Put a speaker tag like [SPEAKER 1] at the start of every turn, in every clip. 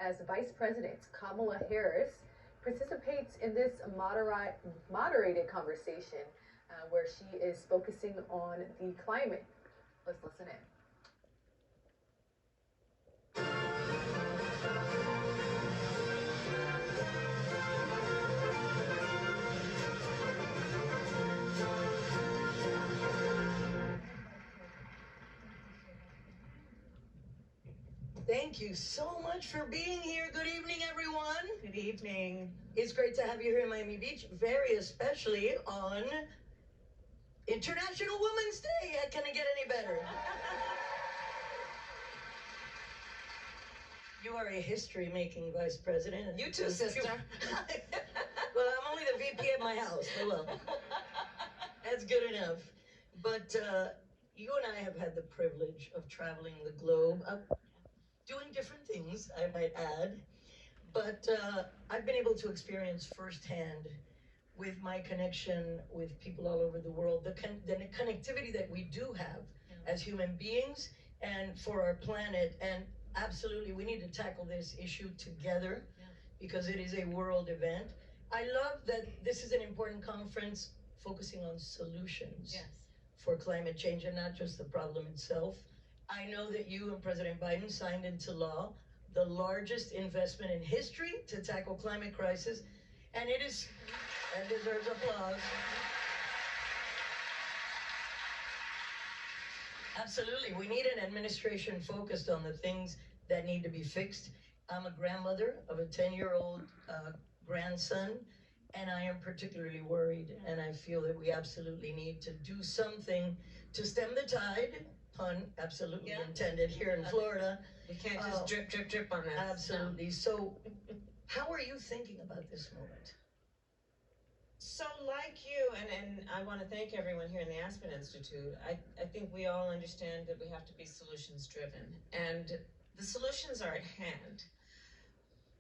[SPEAKER 1] as Vice President Kamala Harris participates in this moderated conversation where she is focusing on the climate. Let's listen in.
[SPEAKER 2] Thank you so much for being here. Good evening, everyone.
[SPEAKER 3] Good evening.
[SPEAKER 2] It's great to have you here in Miami Beach, very especially on International Women's Day. Can it get any better? You are a history-making vice president.
[SPEAKER 3] You too, sister.
[SPEAKER 2] Well, I'm only the VP at my house. Oh, well, that's good enough. But you and I have had the privilege of traveling the globe, doing different things, I might add. But I've been able to experience firsthand, with my connection with people all over the world, the connectivity that we do have as human beings and for our planet. And absolutely, we need to tackle this issue together because it is a world event. I love that this is an important conference focusing on solutions for climate change and not just the problem itself. I know that you and President Biden signed into law the largest investment in history to tackle climate crisis, and it is, and deserves applause. Absolutely, we need an administration focused on the things that need to be fixed. I'm a grandmother of a 10-year-old grandson, and I am particularly worried, and I feel that we absolutely need to do something to stem the tide. Pun absolutely intended here in Florida.
[SPEAKER 3] We can't just drip, drip, drip on this.
[SPEAKER 2] Absolutely. So how are you thinking about this moment?
[SPEAKER 3] So like you, and I want to thank everyone here in the Aspen Institute, I think we all understand that we have to be solutions driven, and the solutions are at hand.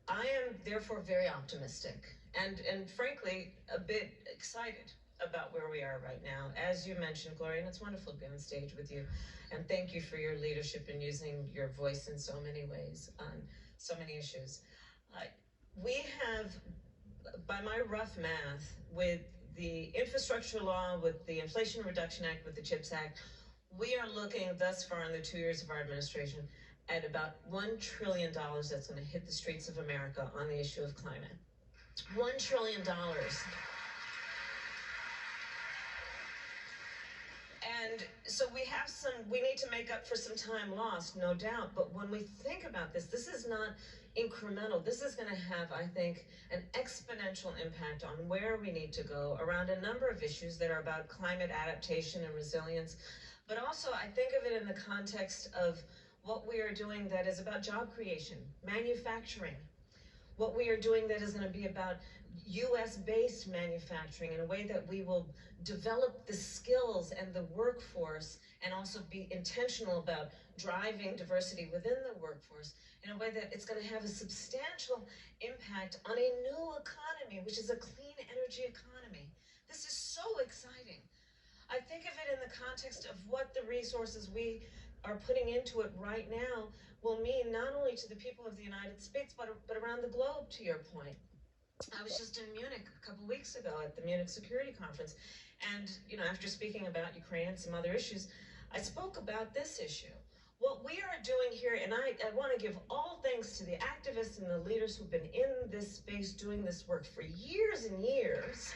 [SPEAKER 3] I am therefore very optimistic and frankly a bit excited about where we are right now. As you mentioned, Gloria, and it's wonderful to be on stage with you, and thank you for your leadership in using your voice in so many ways on so many issues. We have, by my rough math, with the infrastructure law, with the Inflation Reduction Act, with the CHIPS Act, we are looking thus far in the 2 years of our administration at about $1 trillion that's going to hit the streets of America on the issue of climate. $1 trillion. And so we need to make up for some time lost, no doubt. But when we think about this, this is not incremental. This is going to have, I think, an exponential impact on where we need to go around a number of issues that are about climate adaptation and resilience. But also, I think of it in the context of what we are doing that is about job creation, manufacturing. What we are doing that is going to be about US-based manufacturing in a way that we will develop the skills and the workforce and also be intentional about driving diversity within the workforce in a way that it's going to have a substantial impact on a new economy, which is a clean energy economy. This is so exciting. I think of it in the context of what the resources we are putting into it right now will mean not only to the people of the United States, but around the globe, to your point. I was just in Munich a couple weeks ago at the Munich Security Conference, and after speaking about Ukraine and some other issues, I spoke about this issue. What we are doing here, and I want to give all thanks to the activists and the leaders who've been in this space doing this work for years and years.